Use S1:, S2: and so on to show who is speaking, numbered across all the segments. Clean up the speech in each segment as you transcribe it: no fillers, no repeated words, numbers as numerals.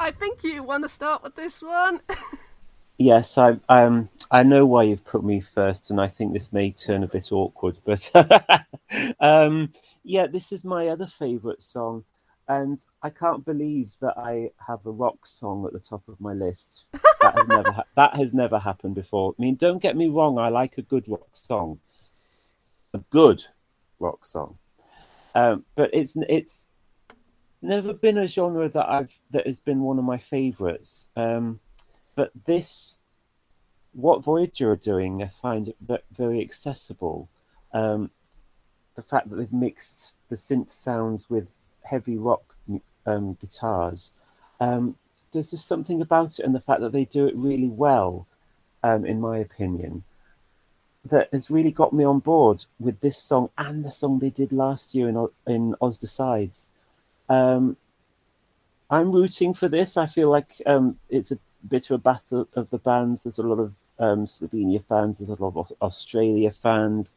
S1: I think you want to start with this one.
S2: Yes, I know why you've put me first, and I think this may turn a bit awkward, but um, yeah, this is my other favorite song, and I can't believe that I have a rock song at the top of my list. That has never happened before. I mean, don't get me wrong, I like a good rock song, a good rock song, but it's never been a genre that has been one of my favorites. But this what Voyager are doing, I find very accessible. Um, the fact that they've mixed the synth sounds with heavy rock guitars, um, there's just something about it, and the fact that they do it really well, in my opinion, that has really got me on board with this song and the song they did last year in Oz Decides. Um, I'm rooting for this. I feel like it's a bit of a battle of the bands. There's a lot of Slovenia fans. There's a lot of Australia fans.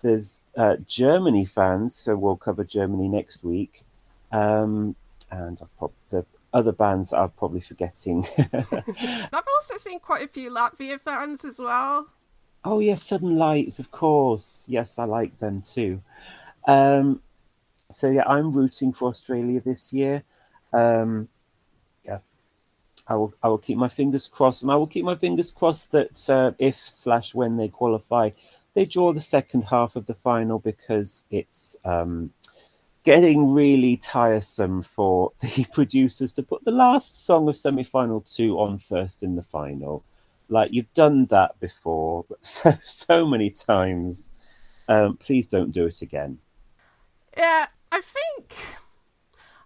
S2: There's Germany fans. So we'll cover Germany next week. And the other bands that I'm probably forgetting.
S1: I've also seen quite a few Latvia fans as well.
S2: Oh yes, Sudden Lights, of course. Yes, I like them too. Um, so yeah, I'm rooting for Australia this year. Um, yeah, I will keep my fingers crossed, and I will keep my fingers crossed that if slash when they qualify, they draw the second half of the final because it's getting really tiresome for the producers to put the last song of semi-final two on first in the final. Like you've done that before, so many times. Please don't do it again.
S1: Yeah, I think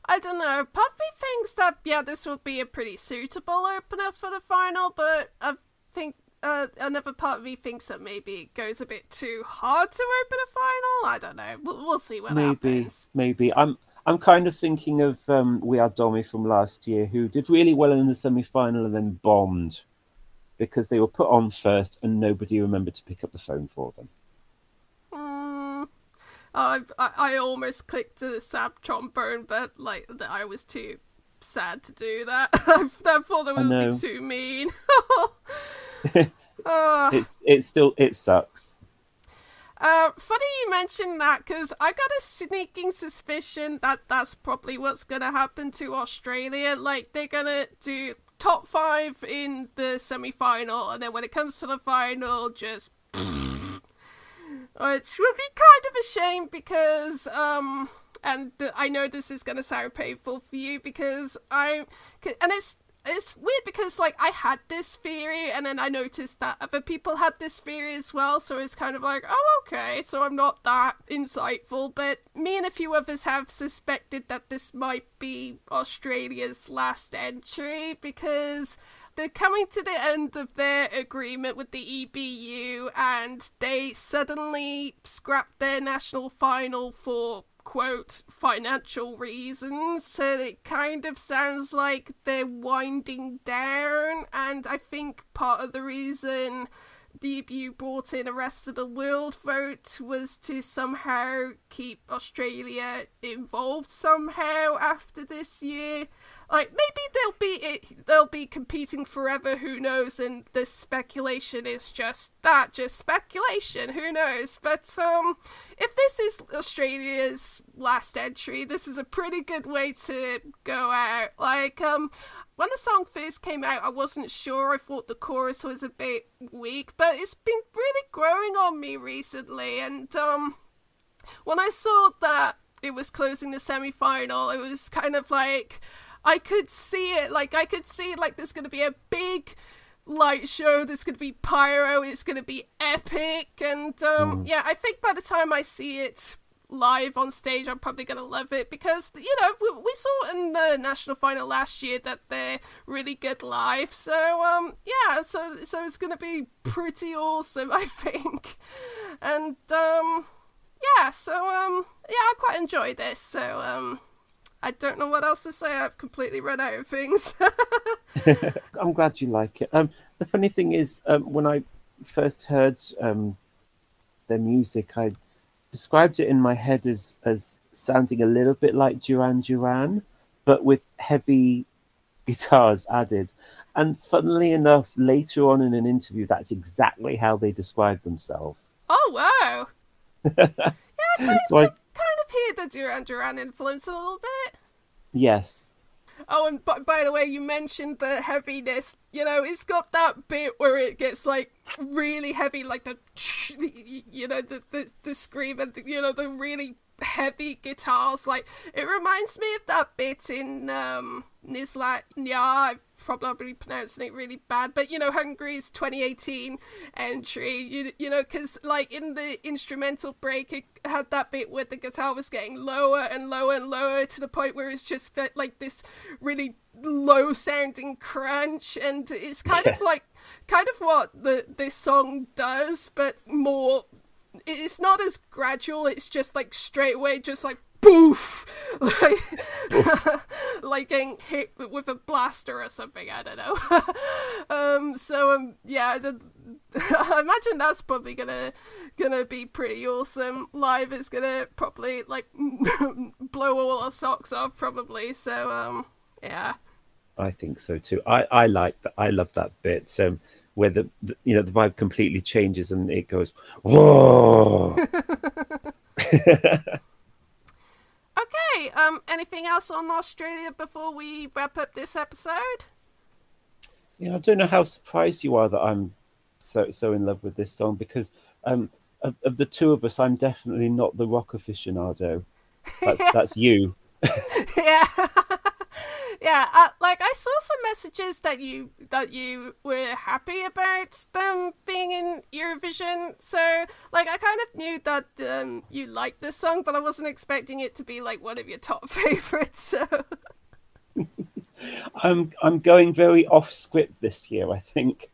S1: I don't know. Part of me thinks that yeah, this would be a pretty suitable opener for the final, but I think another part of me thinks that maybe it goes a bit too hard to open a final. I don't know. We'll see what
S2: Maybe,
S1: happens.
S2: maybe. I'm kind of thinking of We Are Domi from last year, who did really well in the semi-final and then bombed because they were put on first and nobody remembered to pick up the phone for them.
S1: Hmm. I almost clicked to the sad trombone, but like I was too sad to do that. I thought that
S2: I
S1: would be
S2: know.
S1: too mean. uh,
S2: It sucks.
S1: Funny you mentioned that because I got a sneaking suspicion that that's probably what's gonna happen to Australia. Like they're gonna do top five in the semi-final, and then when it comes to the final, just which would be kind of a shame because and I know this is gonna sound painful for you because and it's weird because like I had this theory and then I noticed that other people had this theory as well, so it's kind of like, oh okay, so I'm not that insightful, but me and a few others have suspected that this might be Australia's last entry because they're coming to the end of their agreement with the EBU and they suddenly scrapped their national final for quote financial reasons, so it kind of sounds like they're winding down, and I think part of the reason the EBU brought in a rest of the world vote was to somehow keep Australia involved somehow after this year. Like maybe they'll be competing forever, who knows, and this speculation is just speculation, who knows. But if this is Australia's last entry, this is a pretty good way to go out. Like when the song first came out, I wasn't sure. I thought the chorus was a bit weak, but it's been really growing on me recently. And when I saw that it was closing the semi-final, it was kind of like I could see it. Like I could see like there's going to be a big light show. There's going to be pyro. It's going to be epic. And
S2: Mm.
S1: yeah, I think by the time I see it live on stage, I'm probably going to love it because we saw in the national final last year that they're really good live. So yeah, so it's going to be pretty awesome, I think. And yeah, so yeah, I quite enjoy this. So I don't know what else to say. I've completely run out of things.
S2: I'm glad you like it. The funny thing is, when I first heard their music, I described it in my head as sounding a little bit like Duran Duran, but with heavy guitars added. And funnily enough, later on in an interview, that's exactly how they describe themselves.
S1: Oh wow!
S2: So I,
S1: Kind of hear the Duran Duran influence a little bit.
S2: yes,
S1: Oh, and by the way, you mentioned the heaviness. You know, it's got that bit where it gets like really heavy, like the scream and the really heavy guitars. Like it reminds me of that bit in Nizla Nya. I'm probably pronouncing it really bad, but Hungary's 2018 entry. Because like in the instrumental break, it had that bit where the guitar was getting lower and lower and lower to the point where it's just like this really low sounding crunch, and it's kind of what this song does, but more. It's not as gradual. It's just like straight away, just like poof, like getting hit with a blaster or something. I don't know. Yeah. I imagine that's probably gonna be pretty awesome. Live is gonna probably like blow all our socks off, probably. So yeah.
S2: I think so too. I like that. I love that bit where the vibe completely changes and it goes whoa.
S1: Okay. Anything else on Australia before we wrap up this episode?
S2: I don't know how surprised you are that I'm so in love with this song because of the two of us, I'm definitely not the rock aficionado. That's you.
S1: Yeah. Yeah, like I saw some messages that you were happy about them being in Eurovision. So, like, I kind of knew that you liked this song, but I wasn't expecting it to be like one of your top favorites. So,
S2: I'm going very off script this year, I think.